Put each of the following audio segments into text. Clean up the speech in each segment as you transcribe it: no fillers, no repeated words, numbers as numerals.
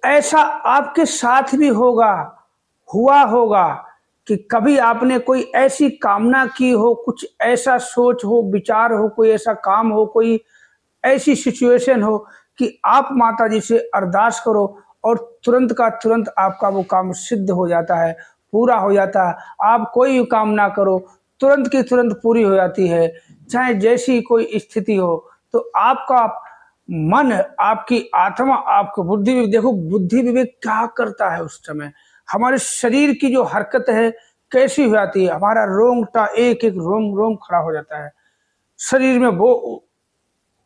ऐसा आपके साथ भी होगा, हुआ होगा कि कभी आपने कोई ऐसी कामना की हो, कुछ ऐसा सोच हो, विचार हो, कोई ऐसा काम हो, कोई ऐसी सिचुएशन हो कि आप माता जी से अरदास करो और तुरंत का तुरंत आपका वो काम सिद्ध हो जाता है, पूरा हो जाता है। आप कोई भी काम ना करो, तुरंत की तुरंत पूरी हो जाती है, चाहे जैसी कोई स्थिति हो। तो आपका मन, आपकी आत्मा, आपको बुद्धि विवेक, देखो बुद्धि विवेक क्या करता है उस समय, हमारे शरीर की जो हरकत है कैसी हो जाती है, हमारा रोंगटा एक एक रोम रोम खड़ा हो जाता है, शरीर में वो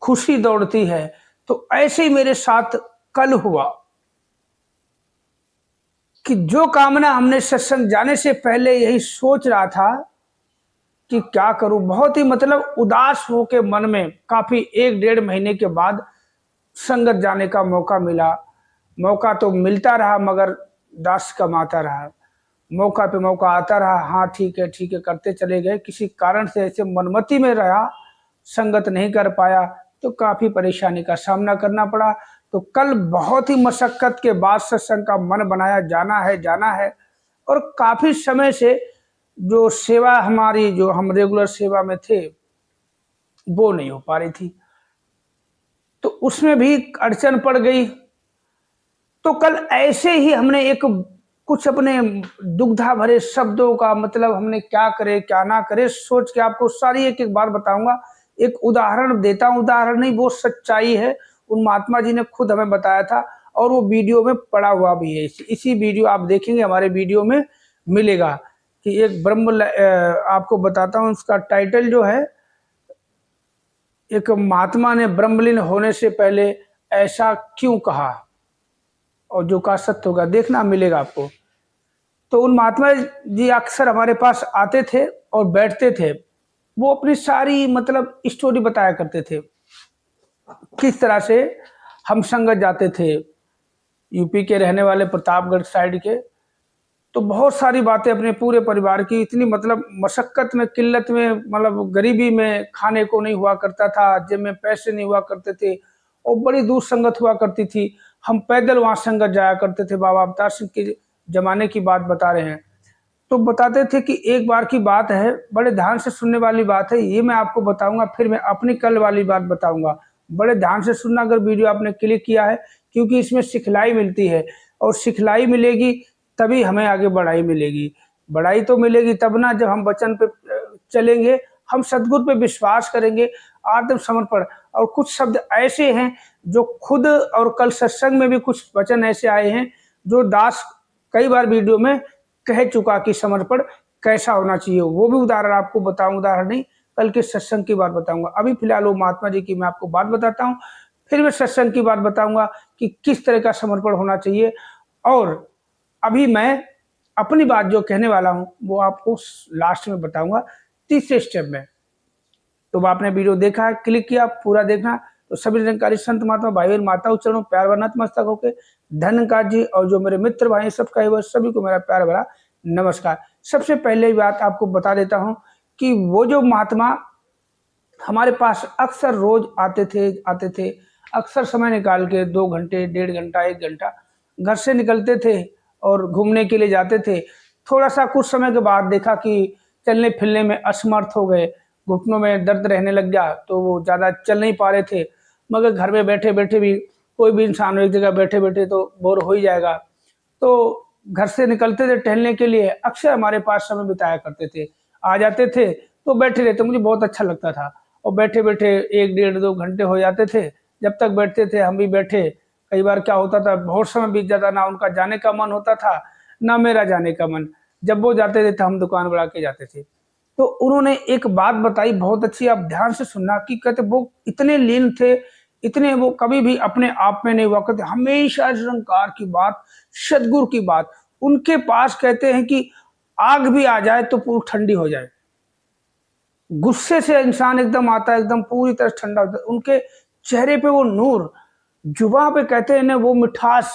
खुशी दौड़ती है। तो ऐसे ही मेरे साथ कल हुआ कि जो कामना हमने सत्संग जाने से पहले यही सोच रहा था कि क्या करूं, बहुत ही मतलब उदास हो के मन में, काफी 1-1.5 महीने के बाद संगत जाने का मौका मिला। मौका तो मिलता रहा मगर दास कमाता रहा, मौका पे मौका आता रहा, हाँ ठीक है करते चले गए। किसी कारण से ऐसे मनमति में रहा, संगत नहीं कर पाया तो काफी परेशानी का सामना करना पड़ा। तो कल बहुत ही मशक्कत के बाद सत्संग का मन बनाया, जाना है। और काफी समय से जो सेवा हमारी, जो हम रेगुलर सेवा में थे, वो नहीं हो पा रही थी, तो उसमें भी अड़चन पड़ गई। तो कल ऐसे ही हमने एक कुछ अपने दुग्धा भरे शब्दों का मतलब हमने क्या करे क्या ना करे सोच के आपको सारी एक एक बार बताऊंगा। एक उदाहरण देता हूं, उदाहरण नहीं वो सच्चाई है, उन महात्मा जी ने खुद हमें बताया था और वो वीडियो में पड़ा हुआ भी है। इसी वीडियो आप देखेंगे, हमारे वीडियो में मिलेगा कि एक आपको बताता हूँ उसका टाइटल जो है, एक महात्मा ने ब्रह्मलीन होने से पहले ऐसा क्यों कहा, और जो का सत्य होगा देखना मिलेगा आपको। तो उन महात्मा जी अक्सर हमारे पास आते थे और बैठते थे, वो अपनी सारी मतलब स्टोरी बताया करते थे, किस तरह से हम संगत जाते थे, यूपी के रहने वाले प्रतापगढ़ साइड के। तो बहुत सारी बातें अपने पूरे परिवार की, इतनी मतलब मशक्कत में, किल्लत में, मतलब गरीबी में, खाने को नहीं हुआ करता था, जेब में पैसे नहीं हुआ करते थे और बड़ी दूर संगत हुआ करती थी। हम पैदल वहाँ संगत जाया करते थे, बाबा अवतार सिंह के जमाने की बात बता रहे हैं। तो बताते थे कि एक बार की बात है, बड़े ध्यान से सुनने वाली बात है, ये मैं आपको बताऊंगा, फिर मैं अपनी कल वाली बात बताऊंगा। बड़े ध्यान से सुनना अगर वीडियो आपने क्लिक किया है, क्योंकि इसमें सिखलाई मिलती है और सिखलाई मिलेगी तभी हमें आगे बढ़ाई मिलेगी। बढ़ाई तो मिलेगी तब ना जब हम वचन पे चलेंगे, हम सदगुरु पे विश्वास करेंगे, आत्म समर्पण। और कुछ शब्द ऐसे हैं जो खुद, और कल सत्संग में भी कुछ वचन ऐसे आए हैं जो दास कई बार वीडियो में कह चुका कि समर्पण कैसा होना चाहिए, वो भी उदाहरण आपको बताऊंगा, उदाहरण नहीं कल के सत्संग की बात बताऊंगा। अभी फिलहाल वो महात्मा जी की मैं आपको बात बताता हूँ, फिर मैं सत्संग की बात बताऊंगा कि किस तरह का समर्पण होना चाहिए। और अभी मैं अपनी बात जो कहने वाला हूँ वो आपको लास्ट में बताऊंगा, तीसरे स्टेप में। तो आपने वीडियो देखा है, क्लिक किया, पूरा देखना। तो सभी निरंकारी संत महात्मा भाई और माताओं चरणों प्यार भरा नतमस्तक होके धन्यकार जी, और जो मेरे मित्र भाई सबका है वह सभी को मेरा प्यार भरा नमस्कार। सबसे पहले बात आपको बता देता हूं कि वो जो महात्मा हमारे पास अक्सर रोज आते थे, अक्सर समय निकाल के 2 घंटे, 1.5 घंटा, 1 घंटा घर से निकलते थे और घूमने के लिए जाते थे। थोड़ा सा कुछ समय के बाद देखा कि चलने फिरने में असमर्थ हो गए, घुटनों में दर्द रहने लग गया, तो वो ज़्यादा चल नहीं पा रहे थे। मगर घर में बैठे बैठे भी कोई भी इंसान एक जगह बैठे बैठे तो बोर हो ही जाएगा, तो घर से निकलते थे टहलने के लिए, अक्सर हमारे पास समय बिताया करते थे। आ जाते थे तो बैठे रहते, मुझे बहुत अच्छा लगता था, और बैठे बैठे 1 डेढ़ 2 घंटे हो जाते थे। जब तक बैठते थे हम भी बैठे, कई बार क्या होता था बहुत समय बीत जाता, ना उनका जाने का मन होता था ना मेरा जाने का मन। जब वो जाते थे तो हम दुकान बढ़ा के जाते थे। तो उन्होंने एक बात बताई बहुत अच्छी, आप ध्यान से सुनना, कि कहते वो इतने लीन थे, इतने वो कभी भी अपने आप में नहीं हुआ करते, हमेशा निरंकार की बात, सदगुरु की बात। उनके पास कहते हैं कि आग भी आ जाए तो पूरी ठंडी हो जाए, गुस्से से इंसान एकदम आता है, एकदम पूरी तरह ठंडा होता है, उनके चेहरे पे वो नूर, जुबान पे कहते हैं ना वो मिठास,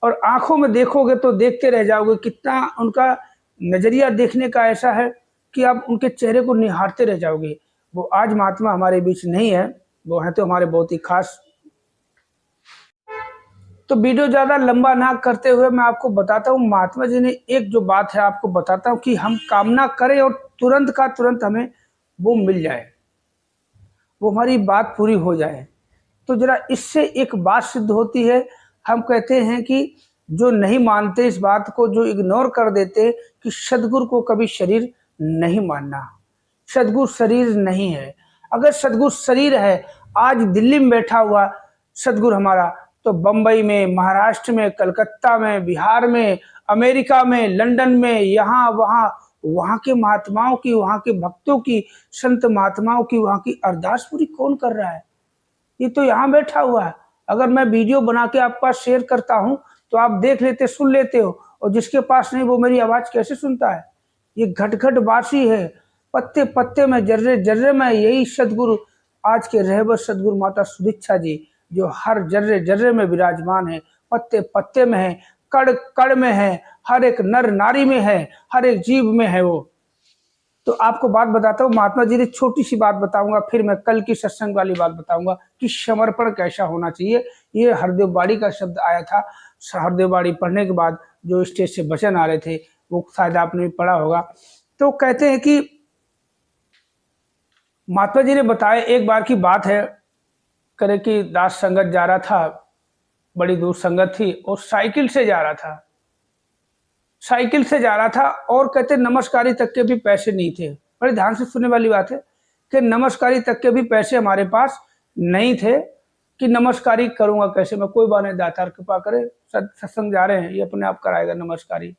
और आंखों में देखोगे तो देखते रह जाओगे। कितना उनका नजरिया देखने का ऐसा है कि आप उनके चेहरे को निहारते रह जाओगे। वो आज महात्मा हमारे बीच नहीं है, वो है तो हमारे बहुत ही खास तो वीडियो ज़्यादा लंबा ना करते हुए मैं आपको बताता हूँ, महात्मा जी ने एक जो बात है आपको बताता हूँ कि हम कामना करें और तुरंत का तुरंत हमें वो मिल जाए, वो हमारी बात पूरी हो जाए। तो जरा इससे एक बात सिद्ध होती है। हम कहते हैं कि जो नहीं मानते इस बात को, जो इग्नोर कर देते कि सदगुरु को कभी शरीर नहीं मानना, सदगुरु शरीर नहीं है। अगर सदगुरु शरीर है, आज दिल्ली में बैठा हुआ सदगुरु हमारा, तो बम्बई में, महाराष्ट्र में, कलकत्ता में, बिहार में, अमेरिका में, लंदन में, यहाँ वहाँ, वहाँ के महात्माओं की, वहाँ के भक्तों की, संत महात्माओं की, वहाँ की अरदास पूरी कौन कर रहा है? ये तो यहाँ बैठा हुआ है। अगर मैं वीडियो बना के आपके पास शेयर करता हूँ तो आप देख लेते, सुन लेते हो, और जिसके पास नहीं वो मेरी आवाज कैसे सुनता है? ये घट घट बासी है, पत्ते पत्ते में, जर्रे जर्रे में, यही सदगुरु आज के रहबर सदगुरु माता सुदीक्षा जी, जो हर जर्रे जर्रे में विराजमान है, पत्ते पत्ते में है, कड़ कड़ में है, हर एक नर नारी में है, हर एक जीव में है वो। तो आपको बात बताता हूँ, महात्मा जी ने छोटी सी बात बताऊंगा, फिर मैं कल की सत्संग वाली बात बताऊंगा कि समर्पण कैसा होना चाहिए। ये हरदेव बाड़ी का शब्द आया था। हरदेव बाड़ी पढ़ने के बाद जो स्टेज से वचन आ रहे थे वो शायद आपने भी पढ़ा होगा। तो कहते हैं कि महात्मा जी ने बताया, एक बार की बात है, करे कि दास संगत जा रहा था, बड़ी दूर संगत थी, और साइकिल से जा रहा था, साइकिल से जा रहा था, और कहते नमस्कारी तक के भी पैसे नहीं थे। बड़े ध्यान से सुनने वाली बात है कि नमस्कारी तक के भी पैसे हमारे पास नहीं थे कि नमस्कारी करूंगा कैसे मैं, कोई बाने दातार कृपा करे, सत्संग जा रहे हैं, ये अपने आप कराएगा नमस्कारी।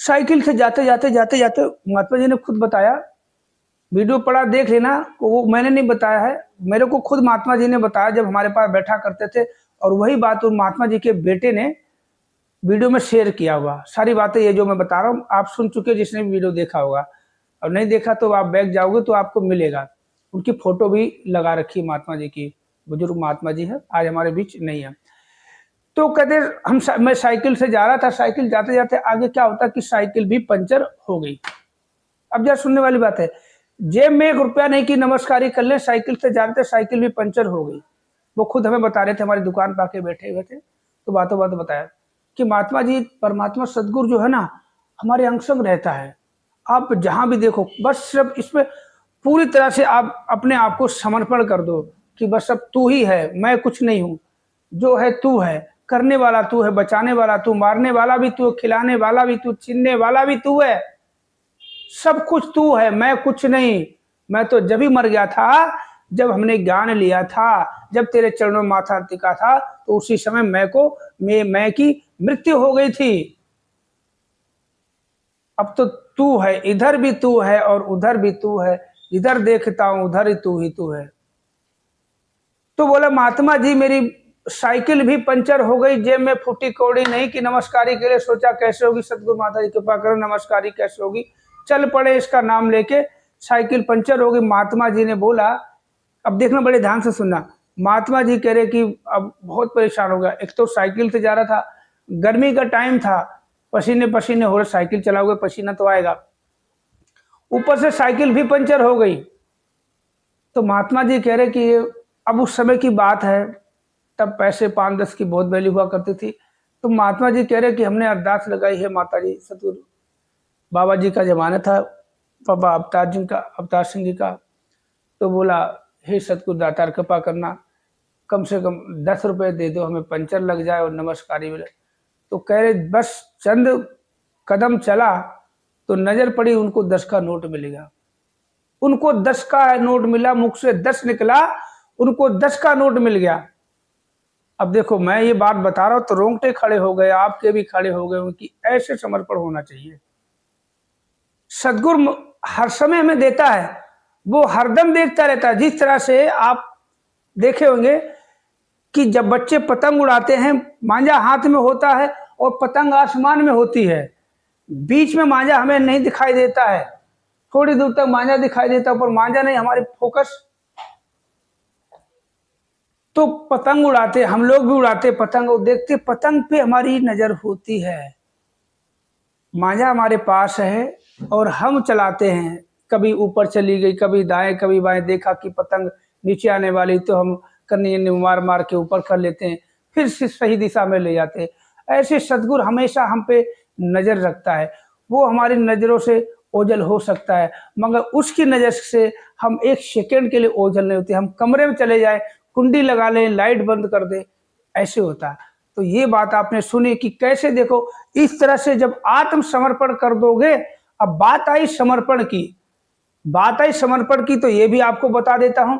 साइकिल से जाते जाते जाते जाते महात्मा जी ने खुद बताया, वीडियो पढ़ा देख लेना, वो मैंने नहीं बताया है, मेरे को खुद महात्मा जी ने बताया जब हमारे पास बैठा करते थे, और वही बात उन महात्मा जी के बेटे ने वीडियो में शेयर किया हुआ। सारी बातें ये जो मैं बता रहा हूँ आप सुन चुके, जिसने भी वीडियो देखा होगा, और नहीं देखा तो आप बैक जाओगे तो आपको मिलेगा। उनकी फोटो भी लगा रखी महात्मा जी की, बुजुर्ग महात्मा जी है, आज हमारे बीच नहीं है। तो कहते मैं साइकिल से जा रहा था, साइकिल जाते जाते आगे क्या होता कि साइकिल भी पंचर हो गई। अब जरा सुनने वाली बात है, जेब में 1 रुपया नहीं कि नमस्कारी कर ले, साइकिल से जा रहे थे, साइकिल भी पंचर हो गई। वो खुद हमें बता रहे थे, हमारी दुकान पर आके बैठे हुए थे, तो बातों बातों बताया कि महात्मा जी, परमात्मा सदगुरु जो है ना, हमारे अंग संग रहता है। आप जहां भी देखो, बस सिर्फ इसमें पूरी तरह से आप अपने आप को समर्पण कर दो कि बस अब तू ही है, मैं कुछ नहीं हूं, जो है तू है, करने वाला तू है, बचाने वाला तू, मारने वाला भी तू, खिलाने वाला भी तू, छीनने वाला भी तू है, सब कुछ तू है, मैं कुछ नहीं। मैं तो जब ही मर गया था जब हमने ज्ञान लिया था, जब तेरे चरणों में माथा टिका था, तो उसी समय मैं की मृत्यु हो गई थी। अब तो तू है, इधर भी तू है और उधर भी तू है, इधर देखता हूं उधर ही तू है। तो बोला महात्मा जी, मेरी साइकिल भी पंचर हो गई, जेब में फूटी कौड़ी नहीं कि नमस्कारी के लिए सोचा कैसे होगी, सतगुरु माता जी कृपा करो, नमस्कारी कैसे होगी, चल पड़े इसका नाम लेके, साइकिल पंचर हो गई। महात्मा जी ने बोला, अब देखना बड़े ध्यान से सुनना, महात्मा जी कह रहे कि अब बहुत परेशान हो गया, एक तो साइकिल से जा रहा था, गर्मी का टाइम था, पसीने पसीने हो रहे, साइकिल चलाओगे पसीना तो आएगा, ऊपर से साइकिल भी पंचर हो गई। तो महात्मा जी कह रहे कि अब उस समय की बात है, तब पैसे 5-10 की बहुत वैल्यू हुआ करती थी। तो महात्मा जी कह रहे कि हमने अरदास लगाई है, माता जी सतगुरु बाबा जी का जमाना था, बाबा अवतार सिंह जी का, तो बोला हे सतगुरु दातार कृपा करना, कम से कम 10 रुपए दे दो, हमें पंचर लग जाए और नमस्कारी मिले। तो कह रहे बस चंद कदम चला तो नजर पड़ी उनको 10 का नोट मिलेगा, उनको 10 का नोट मिला, मुख से 10 निकला, उनको 10 का नोट मिल गया। अब देखो मैं ये बात बता रहा हूं तो रोंगटे खड़े हो गए, आपके भी खड़े हो गए, उनकी ऐसे समर्पण होना चाहिए। सदगुरु हर समय हमें देता है, वो हरदम देखता रहता है। जिस तरह से आप देखे होंगे कि जब बच्चे पतंग उड़ाते हैं, मांझा हाथ में होता है और पतंग आसमान में होती है, बीच में मांझा हमें नहीं दिखाई देता है, थोड़ी दूर तक मांझा दिखाई देता है पर मांझा नहीं, हमारी फोकस। तो पतंग उड़ाते, हम लोग भी उड़ाते पतंग, और देखते पतंग पे हमारी नजर होती है, मांझा हमारे पास है और हम चलाते हैं, कभी ऊपर चली गई, कभी दाएं कभी बाएं, देखा कि पतंग नीचे आने वाली तो हम करनी मार मार के ऊपर कर लेते हैं, फिर से सही दिशा में ले जाते हैं। ऐसे सद्गुरु हमेशा हम पे नजर रखता है। वो हमारी नजरों से ओझल हो सकता है, मगर उसकी नजर से हम एक सेकंड के लिए ओझल नहीं होते। हम कमरे में चले जाए, कुंडी लगा लें, लाइट बंद कर दे, ऐसे होता है। तो ये बात आपने सुनी कि कैसे देखो इस तरह से जब आत्मसमर्पण कर दोगे। अब बात आई समर्पण की, तो ये भी आपको बता देता हूं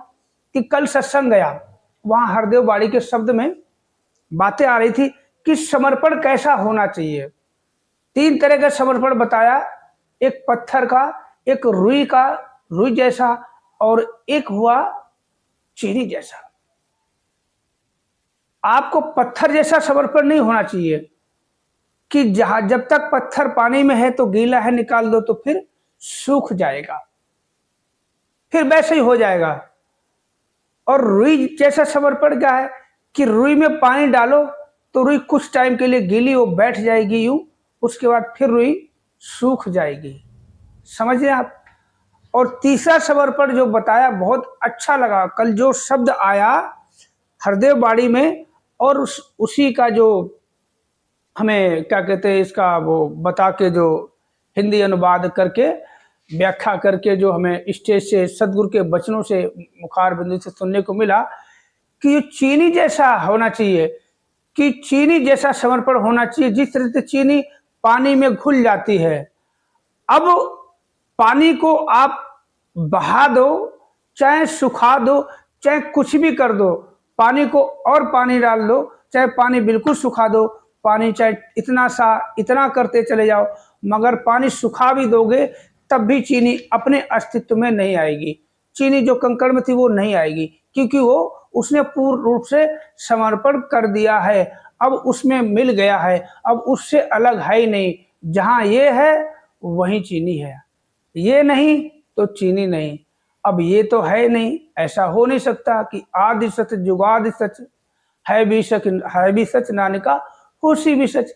कि कल सत्संग गया, वहां हरदेव बाड़ी के शब्द में बातें आ रही थी कि समर्पण कैसा होना चाहिए। 3 तरह का समर्पण बताया, एक पत्थर का, एक रुई जैसा, और एक हुआ चीनी जैसा। आपको पत्थर जैसा समर्पण नहीं होना चाहिए कि जब तक पत्थर पानी में है तो गीला है, निकाल दो तो फिर सूख जाएगा, फिर वैसे ही हो जाएगा। और रुई जैसा समर्पण क्या है कि रुई में पानी डालो तो रुई कुछ टाइम के लिए गीली हो बैठ जाएगी यूं, उसके बाद फिर रुई सूख जाएगी। समझ रहे आप। और तीसरा समर्पण जो बताया बहुत अच्छा लगा, कल जो शब्द आया हरदेव बाड़ी में, और उसी का जो हमें क्या कहते हैं इसका वो बता के, जो हिंदी अनुवाद करके व्याख्या करके जो हमें स्टेज से सदगुरु के वचनों से मुखार बिंदु से सुनने को मिला कि ये चीनी जैसा होना चाहिए, कि चीनी जैसा समर्पण होना चाहिए। जिस तरह से चीनी पानी में घुल जाती है, अब पानी को आप बहा दो, चाहे सुखा दो, चाहे कुछ भी कर दो, पानी को और पानी डाल दो, चाहे पानी बिल्कुल सुखा दो, पानी चाहे इतना करते चले जाओ, मगर पानी सुखा भी दोगे तब भी चीनी अपने अस्तित्व में नहीं आएगी। चीनी जो कंकड़ में थी वो नहीं आएगी, क्योंकि वो उसने पूर्ण रूप से समर्पण कर दिया है। अब उसमें मिल गया है, अब उससे अलग है ही नहीं। जहां ये है वहीं चीनी है, ये नहीं तो चीनी नहीं। अब ये तो है नहीं, ऐसा हो नहीं सकता कि आदि सच जुगादि सच, है भी सच नानका होसी भी सच।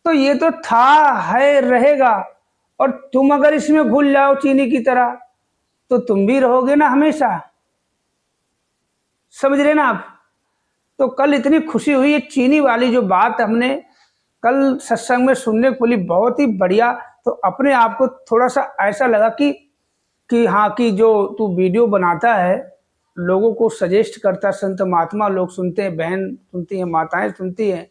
तो ये तो था, है, रहेगा। और तुम अगर इसमें घुल जाओ चीनी की तरह तो तुम भी रहोगे ना हमेशा। समझ रहे ना आप। तो कल इतनी खुशी हुई, ये चीनी वाली जो बात हमने कल सत्संग में सुनने को मिली, बहुत ही बढ़िया। तो अपने आप को थोड़ा सा ऐसा लगा कि हाँ, कि जो तू वीडियो बनाता है, लोगों को सजेस्ट करता, संत महात्मा लोग सुनते हैं, बहन सुनती हैं, माताएं सुनती हैं,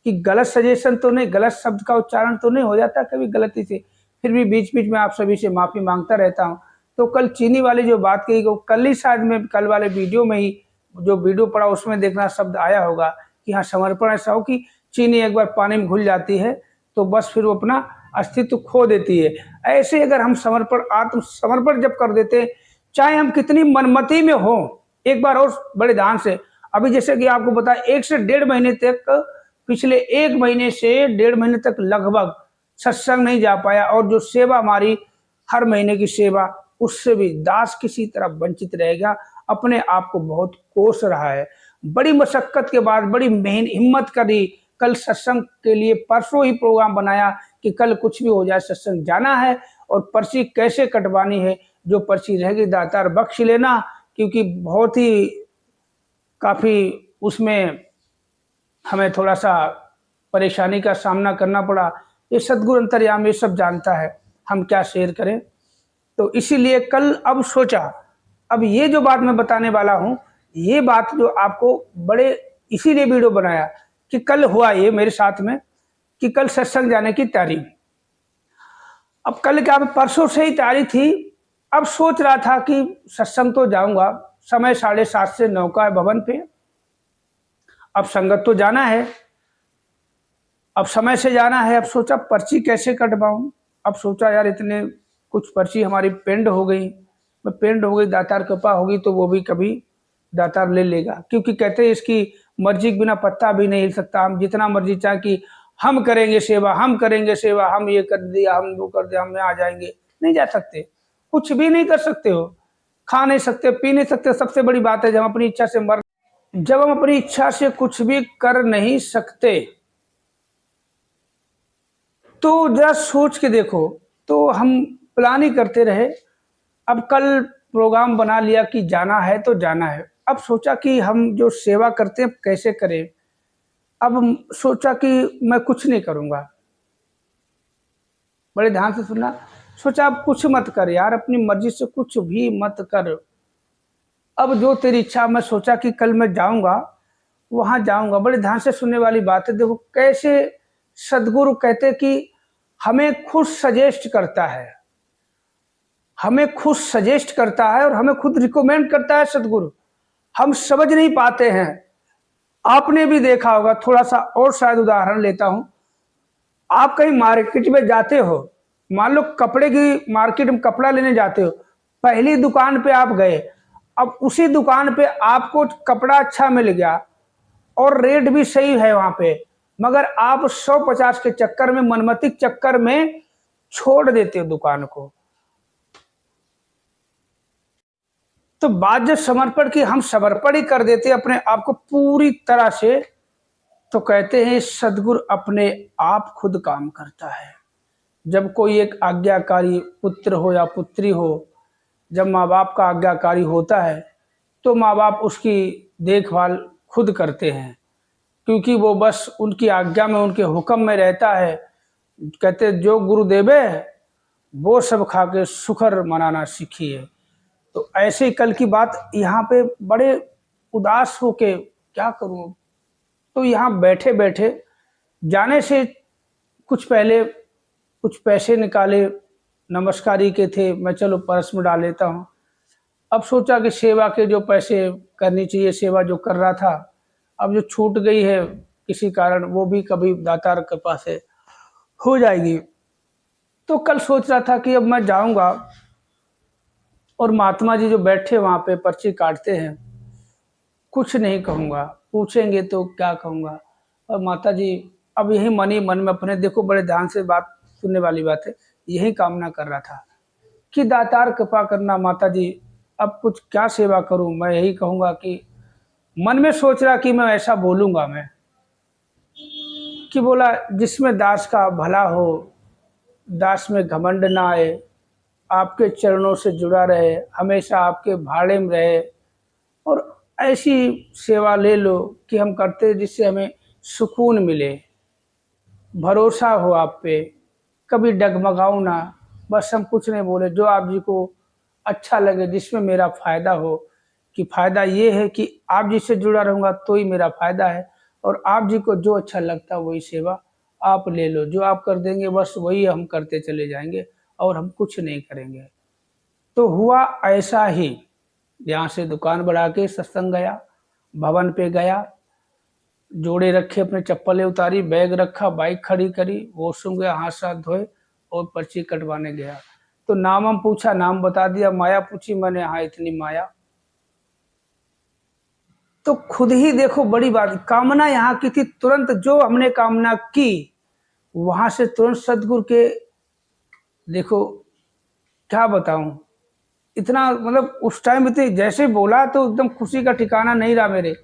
कि गलत सजेशन तो नहीं, गलत शब्द का उच्चारण तो नहीं हो जाता कभी गलती से। फिर भी बीच बीच में आप सभी से माफ़ी मांगता रहता हूँ। तो कल चीनी वाली जो बात कही, कल ही शायद में कल वाले वीडियो में ही जो वीडियो पड़ा उसमें देखना शब्द आया होगा कि हाँ, समर्पण ऐसा हो कि चीनी एक बार पानी में घुल जाती है तो बस फिर वो अपना अस्तित्व खो देती है। ऐसे अगर हम आत्मसमर्पण जब कर देते, चाहे हम कितनी मनमति में हो, एक बार और बड़े ध्यान से, अभी जैसे कि आपको बताया 1 से 1.5 महीने तक, पिछले 1 महीने से 1.5 महीने तक लगभग सत्संग नहीं जा पाया, और जो सेवा हमारी हर महीने की सेवा, उससे भी दास किसी तरह वंचित रहेगा। अपने आप को बहुत कोस रहा है। बड़ी मशक्कत के बाद बड़ी हिम्मत करी, कल सत्संग के लिए परसों ही प्रोग्राम बनाया कि कल कुछ भी हो जाए सत्संग जाना है, और पर्ची कैसे कटवानी है, जो पर्ची रहेगी दातार बख्श लेना, क्योंकि बहुत ही काफ़ी उसमें हमें थोड़ा सा परेशानी का सामना करना पड़ा। ये सद्गुरु अंतर्यामी ये सब जानता है, हम क्या शेयर करें। तो इसीलिए कल अब सोचा, अब ये जो बात मैं बताने वाला हूँ, ये बात जो आपको बड़े इसीलिए वीडियो बनाया कि कल हुआ ये मेरे साथ में, कि कल सत्संग जाने की तैयारी। अब कल क्या, परसों से ही तैयारी थी। अब सोच रहा था कि सत्संग तो जाऊंगा, समय 7:30 से 9 का है भवन पे। अब संगत तो जाना है, अब समय से जाना है। अब सोचा पर्ची कैसे कटवाऊं। अब सोचा यार इतने कुछ पर्ची हमारी पेंड हो गई, दातार कृपा होगी तो वो भी कभी दातार ले लेगा, क्योंकि कहते हैं इसकी मर्जी के बिना पत्ता भी नहीं हिल सकता। हम जितना मर्जी चाहे कि हम करेंगे सेवा, हम ये कर दिया, हम वो कर दिया, हम यहाँ आ जाएंगे, नहीं जा सकते। कुछ भी नहीं कर सकते हो, खा नहीं सकते, पी नहीं सकते। सबसे बड़ी बात है जब हम अपनी इच्छा से कुछ भी कर नहीं सकते, तो जरा सोच के देखो। तो हम प्लान ही करते रहे। अब कल प्रोग्राम बना लिया कि जाना है तो जाना है। अब सोचा कि हम जो सेवा करते हैं कैसे करें, अब सोचा कि मैं कुछ नहीं करूँगा। बड़े ध्यान से सुनना। सोचा अब कुछ मत कर यार, अपनी मर्ज़ी से कुछ भी मत कर। अब जो तेरी इच्छा। मैं सोचा कि कल मैं जाऊँगा, वहाँ जाऊँगा। बड़े ध्यान से सुनने वाली बात है। देखो कैसे सद्गुरु कहते कि हमें खुद सजेस्ट करता है, हमें खुद सजेस्ट करता है और हमें खुद रिकमेंड करता है सद्गुरु। हम समझ नहीं पाते हैं। आपने भी देखा होगा, थोड़ा-सा और शायद उदाहरण लेता हूँ। आप कहीं मार्केट में जाते हो, मान लो कपड़े की मार्केट में कपड़ा लेने जाते हो, पहली दुकान पे आप गए, अब उसी दुकान पे आपको कपड़ा अच्छा मिल गया और रेट भी सही है वहां पे, मगर आप 150 के चक्कर में, मनमती के चक्कर में छोड़ देते हो दुकान को। तो बात जब समर्पण की, हम समर्पण ही कर देते अपने आप को पूरी तरह से, तो कहते हैं सदगुरु अपने आप खुद काम करता है। जब कोई एक आज्ञाकारी पुत्र हो या पुत्री हो, जब माँ बाप का आज्ञाकारी होता है तो माँ बाप उसकी देखभाल खुद करते हैं, क्योंकि वो बस उनकी आज्ञा में, उनके हुक्म में रहता है। कहते जो गुरु देवे वो सब खा के शुक्र मनाना सीखिए। तो ऐसे ही कल की बात, यहाँ पे बड़े उदास हो के क्या करूँ, तो यहाँ बैठे बैठे जाने से कुछ पहले कुछ पैसे निकाले, नमस्कारी के थे, मैं चलो पर्स में डाल लेता हूँ। अब सोचा कि सेवा के जो पैसे करनी चाहिए, सेवा जो कर रहा था, अब जो छूट गई है किसी कारण, वो भी कभी दातार कृपा से हो जाएगी। तो कल सोच रहा था कि अब मैं जाऊंगा और महात्मा जी जो बैठे वहाँ पे पर्ची काटते हैं, कुछ नहीं कहूँगा, पूछेंगे तो क्या कहूँगा। और माता जी अब यही मन ही मन में अपने, देखो बड़े ध्यान से बात सुनने वाली बात है, यही कामना कर रहा था कि दातार कृपा करना माता जी, अब कुछ क्या सेवा करूं। मैं यही कहूँगा कि मन में सोच रहा कि मैं ऐसा बोलूँगा, मैं कि बोला जिसमें दास का भला हो, दास में घमंड ना आए, आपके चरणों से जुड़ा रहे, हमेशा आपके भाड़े में रहे, और ऐसी सेवा ले लो कि हम करते जिससे हमें सुकून मिले, भरोसा हो आप पे, कभी डगमगाओ ना। बस हम कुछ नहीं बोले, जो आप जी को अच्छा लगे, जिसमें मेरा फ़ायदा हो, कि फ़ायदा ये है कि आप जी से जुड़ा रहूँगा तो ही मेरा फ़ायदा है, और आप जी को जो अच्छा लगता है वही सेवा आप ले लो, जो आप कर देंगे बस वही हम करते चले जाएंगे और हम कुछ नहीं करेंगे। तो हुआ ऐसा ही। यहाँ से दुकान बढ़ा के सत्संग गया, भवन पे गया, जोड़े रखे, अपने चप्पलें उतारी, बैग रखा, बाइक खड़ी करी, वॉशरूम गया, हाथ साथ धोए और पर्ची कटवाने गया। तो नाम हम पूछा, नाम बता दिया, माया पूछी मैंने, हाँ इतनी माया। तो खुद ही देखो बड़ी बात, कामना यहाँ की थी, तुरंत जो हमने कामना की वहां से तुरंत सदगुरु के, देखो क्या बताऊं, इतना मतलब उस टाइम इतनी, जैसे बोला तो एकदम खुशी का ठिकाना नहीं रहा मेरे,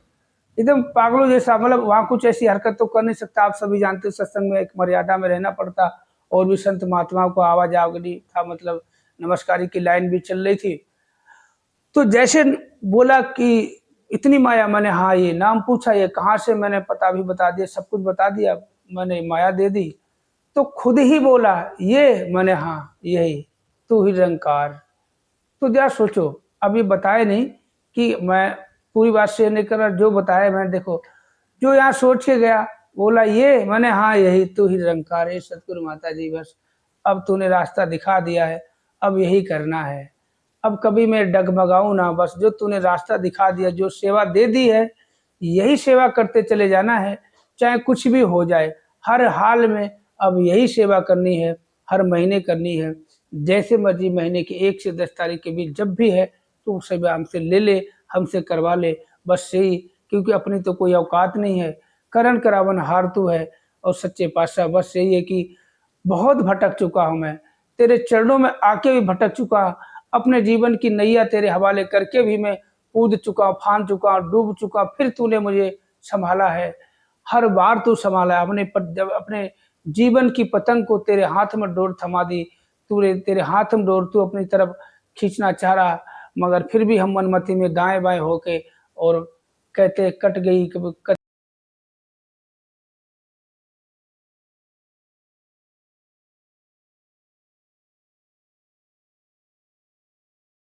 एकदम पागलों जैसा। मतलब वहाँ कुछ ऐसी हरकत तो कर नहीं सकता, आप सभी जानते हो सत्संग में एक मर्यादा में रहना पड़ता, और भी संत महात्माओं को आवाजावरी था, मतलब नमस्कारी की लाइन भी चल रही थी। तो जैसे बोला कि इतनी माया, मैंने हाँ, ये नाम पूछा, ये कहाँ से, मैंने पता भी बता दिया, सब कुछ बता दिया, मैंने माया दे दी। तो खुद ही बोला ये, मैंने हाँ यही, तू ही निरंकार। तो जरा सोचो, अब ये बताए नहीं कि मैं पूरी बात शेयर नहीं कर रहा, जो बताया मैंने, देखो जो यहाँ सोच के गया, बोला ये, मैंने हाँ यही, तू ही निरंकार है सतगुरु माता जी, बस अब तूने रास्ता दिखा दिया है, अब यही करना है, अब कभी मैं डगमगाऊं ना, बस जो तूने रास्ता दिखा दिया, जो सेवा दे दी है, यही सेवा करते चले जाना है, चाहे कुछ भी हो जाए, हर हाल में अब यही सेवा करनी है, हर महीने करनी है, जैसे मर्जी महीने की 1 से 10 तारीख के बीच जब भी है तो सेवा हमसे ले ले, हमसे करवा ले, बस यही, क्योंकि अपनी तो कोई औकात नहीं है, करण करावन हार तू है। और सच्चे पातशाह बस यही है कि बहुत भटक चुका हूँ मैं, तेरे चरणों में आके भी भटक चुका, अपने जीवन की नैया तेरे हवाले करके भी मैं कूद चुका, फान चुका, डूब चुका, फिर तूने मुझे संभाला है, हर बार तू संभाला है। जब अपने जीवन की पतंग को तेरे हाथ में डोर थमा दी, तूने, तेरे हाथ में डोर तू अपनी तरफ खींचना चाह रहा, मगर फिर भी हम मनमति में दाएं बाएं होके, और कहते कट गई कभी